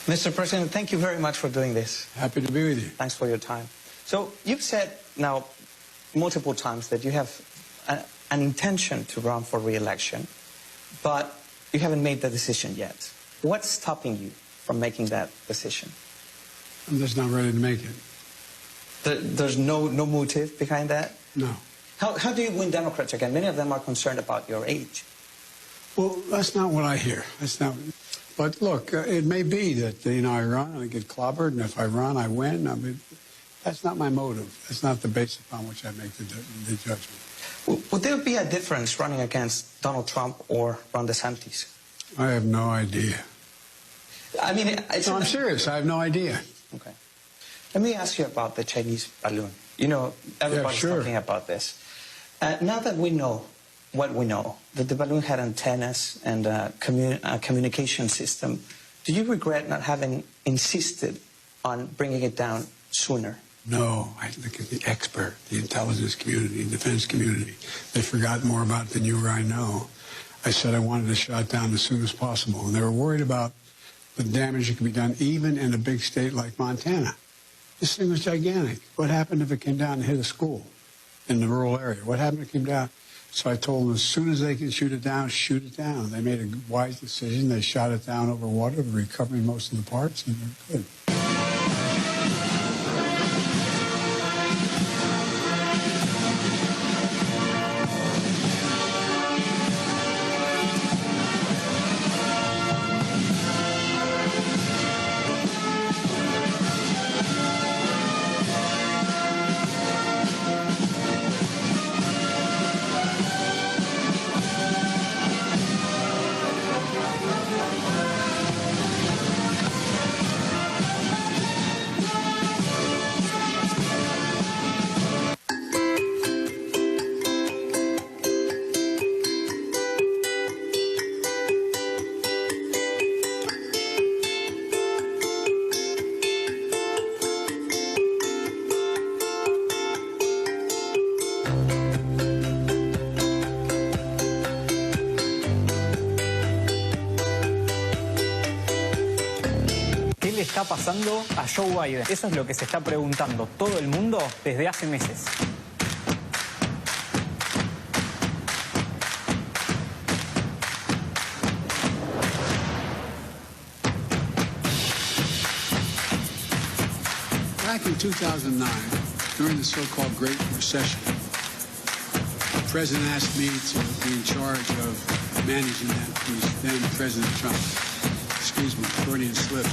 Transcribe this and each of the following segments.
Mr. President, thank you very much for doing this. Happy to be with you. Thanks for your time. So you've said now multiple times that you have an intention to run for re-election, but you haven't made the decision yet. What's stopping you from making that decision? I'm just not ready to make it. There's no motive behind that? No. How do you win Democrats again? Many of them are concerned about your age. Well, that's not what I hear. That's not. But look, it may be that, I run and I get clobbered, and if I run, I win. I mean, that's not my motive. That's not the basis upon which I make the judgment. Would there be a difference running against Donald Trump or Ron DeSantis? I have no idea. I mean, I'm serious. I have no idea. Okay. Let me ask you about the Chinese balloon. Everybody's talking about this. Now that we know what we know, that the balloon had antennas and a communication system, do you regret not having insisted on bringing it down sooner? No, I look at the expert, the intelligence community, the defense community. They forgot more about it than you or I know. I said I wanted it shot down as soon as possible, and they were worried about the damage that could be done even in a big state like Montana. This thing was gigantic. What happened if it came down and hit a school in the rural area? What happened if it came down? So I told them as soon as they can shoot it down, shoot it down. They made a wise decision. They shot it down over water, recovering most of the parts, and they're good. ¿Qué le está pasando a Joe Biden? Eso es lo que se está preguntando todo el mundo desde hace meses. Back in 2009, during the so-called Great Recession, the president asked me to be in charge of managing that. It was then President Trump. Excuse me, Freudian slip.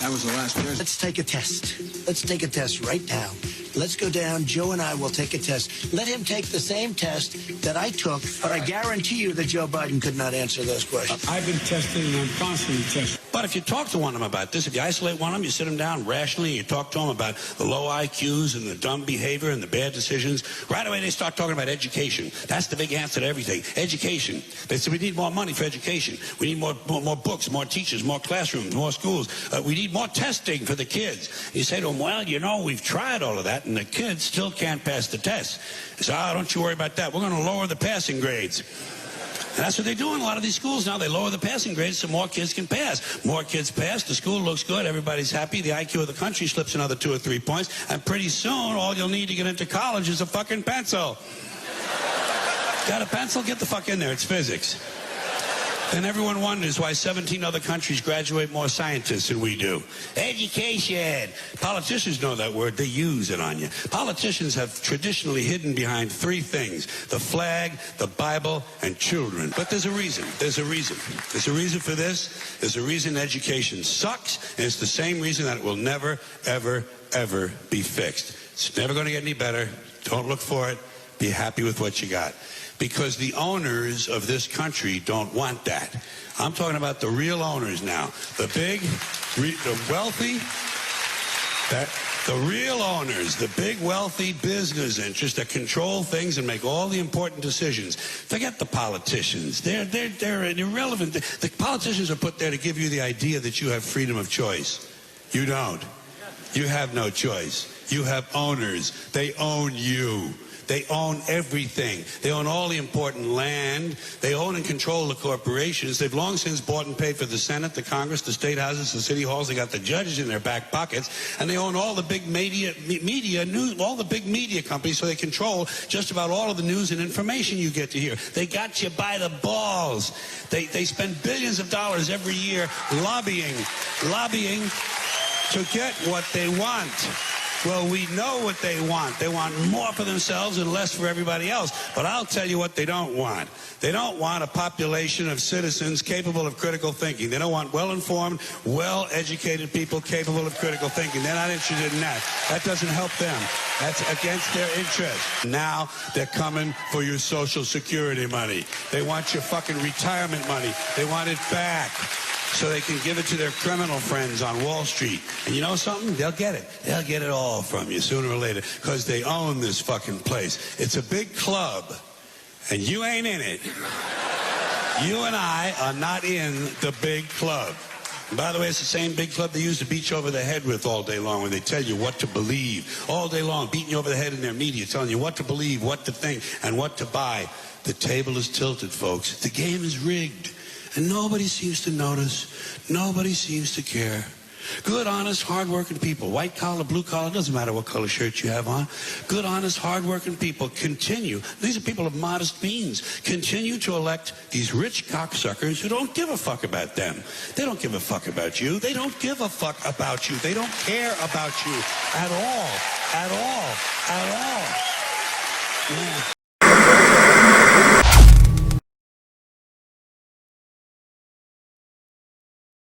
That was the last president. Let's take a test. Let's take a test right now. Let's go down. Joe and I will take a test. Let him take the same test that I took, but I guarantee you that Joe Biden could not answer those questions. I've been tested and I'm constantly tested. But if you talk to one of them about this, if you isolate one of them, you sit them down rationally, you talk to them about the low IQs and the dumb behavior and the bad decisions, right away they start talking about education. That's the big answer to everything. Education. They say we need more money for education. We need more books, more teachers, more classrooms, more schools. We need more testing for the kids. You say to them, well, we've tried all of that, and the kids still can't pass the test. They say, don't you worry about that. We're going to lower the passing grades. And that's what they do in a lot of these schools now. They lower the passing grades so more kids can pass. More kids pass, the school looks good, everybody's happy, the IQ of the country slips another 2 or 3 points, and pretty soon all you'll need to get into college is a fucking pencil. Got a pencil? Get the fuck in there, it's physics. And everyone wonders why 17 other countries graduate more scientists than we do. Education. Politicians know that word. They use it on you. Politicians have traditionally hidden behind 3 things: the flag, the Bible, and children. But there's a reason. There's a reason. There's a reason for this. There's a reason education sucks, and it's the same reason that it will never, ever, ever be fixed. It's never going to get any better. Don't look for it. Be happy with what you got. Because the owners of this country don't want that. I'm talking about the real owners now. The big, the wealthy, the real owners, the big wealthy business interests that control things and make all the important decisions. Forget the politicians. They're irrelevant. The politicians are put there to give you the idea that you have freedom of choice. You don't. You have no choice. You have owners. They own you. They own everything. They own all the important land. They own and control the corporations. They've long since bought and paid for the Senate, the Congress, the state houses, the city halls. They got the judges in their back pockets, and they own all the big media news, all the big media companies, so they control just about all of the news and information you get to hear. They got you by the balls. They spend billions of dollars every year lobbying to get what they want. Well, we know what they want. They want more for themselves and less for everybody else. But I'll tell you what they don't want. They don't want a population of citizens capable of critical thinking. They don't want well-informed, well-educated people capable of critical thinking. They're not interested in that. That doesn't help them. That's against their interest. Now they're coming for your Social Security money. They want your fucking retirement money. They want it back, so they can give it to their criminal friends on Wall Street. And you know something? They'll get it. They'll get it all from you sooner or later, because they own this fucking place. It's a big club, and you ain't in it. You and I are not in the big club. And by the way, it's the same big club they use to beat you over the head with all day long when they tell you what to believe. All day long, beating you over the head in their media, telling you what to believe, what to think, and what to buy. The table is tilted, folks. The game is rigged. And nobody seems to notice. Nobody seems to care. Good, honest, hard-working people, white collar, blue collar, doesn't matter what color shirt you have on. Good, honest, hard-working people continue. These are people of modest means. Continue to elect these rich cocksuckers who don't give a fuck about them. They don't give a fuck about you. They don't give a fuck about you. They don't care about you at all. At all. At all. Yeah.